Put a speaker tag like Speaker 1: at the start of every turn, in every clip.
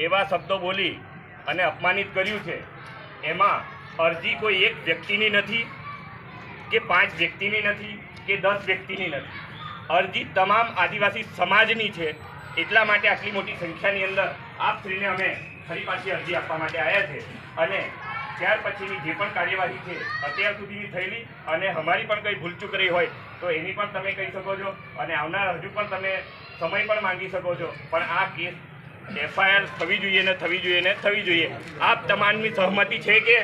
Speaker 1: એવા શબ્દો બોલી અને અપમાનિત કર્યું છે, એમાં અરજી કોઈ એક વ્યક્તિની નથી કે 5 વ્યક્તિની નથી કે 10 વ્યક્તિની નથી. અરજી તમામ આદિવાસી સમાજની છે. એટલા માટે આટલી મોટી સંખ્યાની અંદર આપશ્રીને અમે ફરી પાછી અરજી આપવા માટે આવ્યા છે. અને ત્યાર પછીની જે પણ કાર્યવાહી છે અત્યાર સુધીની થયેલી અને અમારી પણ કંઈ ભૂલચૂક રહી હોય તો એની પણ તમે કહી શકો છો અને આવનાર હજુ પણ તમે સમય પણ માંગી શકો છો. પણ આ કેસ FIR થવી જોઈએ ને થવી જોઈએ ને થવી જોઈએ. આપ તમામની સહમતિ છે કે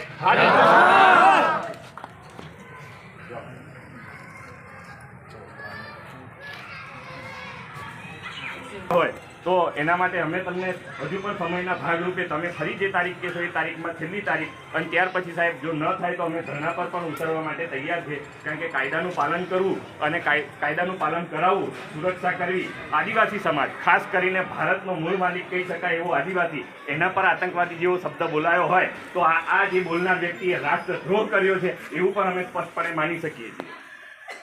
Speaker 1: હોય તો એના માટે અમે તમને હજુ પણ સમયના ભાગરૂપે તમે ફરી જે તારીખ કહેશો એ તારીખમાં છેલ્લી તારીખ અને ત્યાર પછી સાહેબ જો ન થાય તો અમે ધરણા પર પણ ઉતરવા માટે તૈયાર છે. કારણ કે કાયદાનું પાલન કરવું અને કાયદાનું પાલન કરાવવું, સુરક્ષા કરવી, આદિવાસી સમાજ ખાસ કરીને ભારતનો મૂળ માલિક કહી શકાય એવો આદિવાસી એના પર આતંકવાદી જેવો શબ્દ બોલાયો હોય તો આ જે બોલનાર વ્યક્તિએ રાષ્ટ્રદ્રોહ કર્યો છે એવું પણ અમે સ્પષ્ટપણે માની શકીએ છીએ.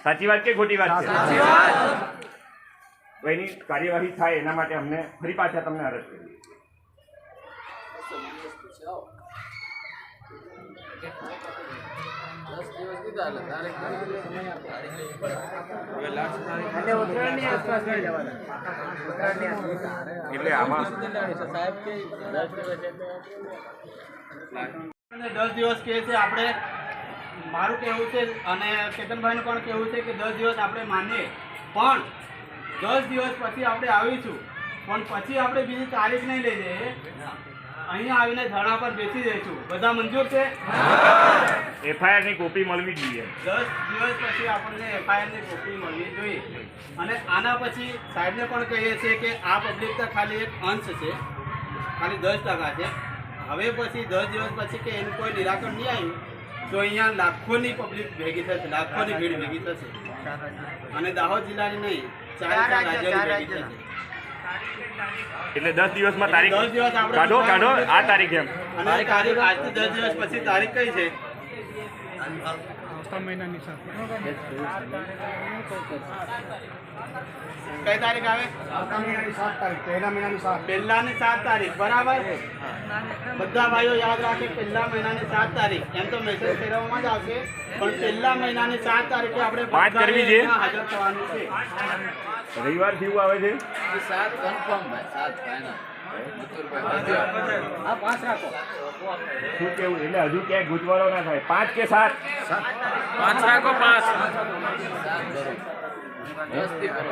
Speaker 1: સાચી વાત કે ખોટી વાત છે? એની કાર્યવાહી થાય એના માટે અમને ફરી પાછા તમને અરજ કરીએ. એટલે આમાં
Speaker 2: 10 દિવસ કહે છે. આપણે મારું કહેવું છે અને કેતનભાઈનું પણ કહેવું છે કે 10 દિવસ આપણે માનીએ, પણ 10 દિવસ પછી આપણે આવીશું, પણ પછી આપણે બીજી તારીખ નહીં લઈ જઈએ. અહીંયા આવીને ધરણા પર બેસી જઈશું. બધા મંજૂર છે?
Speaker 1: FIR ની કોપી મળવી જોઈએ.
Speaker 2: 10 દિવસ પછી આપણને FIR ની કોપી મળવી જોઈએ. અને આના પછી સાહેબને પણ કહીએ છીએ કે આ પબ્લિક તો ખાલી એક અંશ છે, ખાલી 10% છે. હવે પછી 10 દિવસ પછી કે એનું કોઈ નિરાકરણ નહીં આવ્યું તો અહીંયા લાખોની પબ્લિક ભેગી થશે, લાખોની ભીડ ભેગી થશે. અને દાહોદ જિલ્લાની નહીં, 4 રાજ્યોની ભેગી થશે.
Speaker 1: એટલે 10 દિવસમાં તારીખ કાઢો આ તારીખ એમ.
Speaker 2: અને તારીખ આજથી 10 દિવસ પછી તારીખ કઈ છે? કઈ તારીખ આવે? પહેલાની 7 તારીખ. બરાબર. બધા ભાઈઓ યાદ રાખે, પહેલા મહિનાની 7 તારીખ. એમ તો મેસેજ ફેરવવામાં જ આવશે, પણ પહેલા મહિનાની 7 તારીખે આપણે
Speaker 1: 5 કરવી છે.
Speaker 2: હાજર થવાનું છે.
Speaker 1: રવિવાર જેવું આવે છે.
Speaker 3: 7 કન્ફર્મ ભાઈ, 7 ફાઇનલ.
Speaker 2: આ 5 રાખો.
Speaker 1: શું કેવું? એટલે હજુ ક્યાંય ગૂંચવાડો ના થાય. 5 કે 7?
Speaker 3: 5 રાખો, 5 10 થી કરો.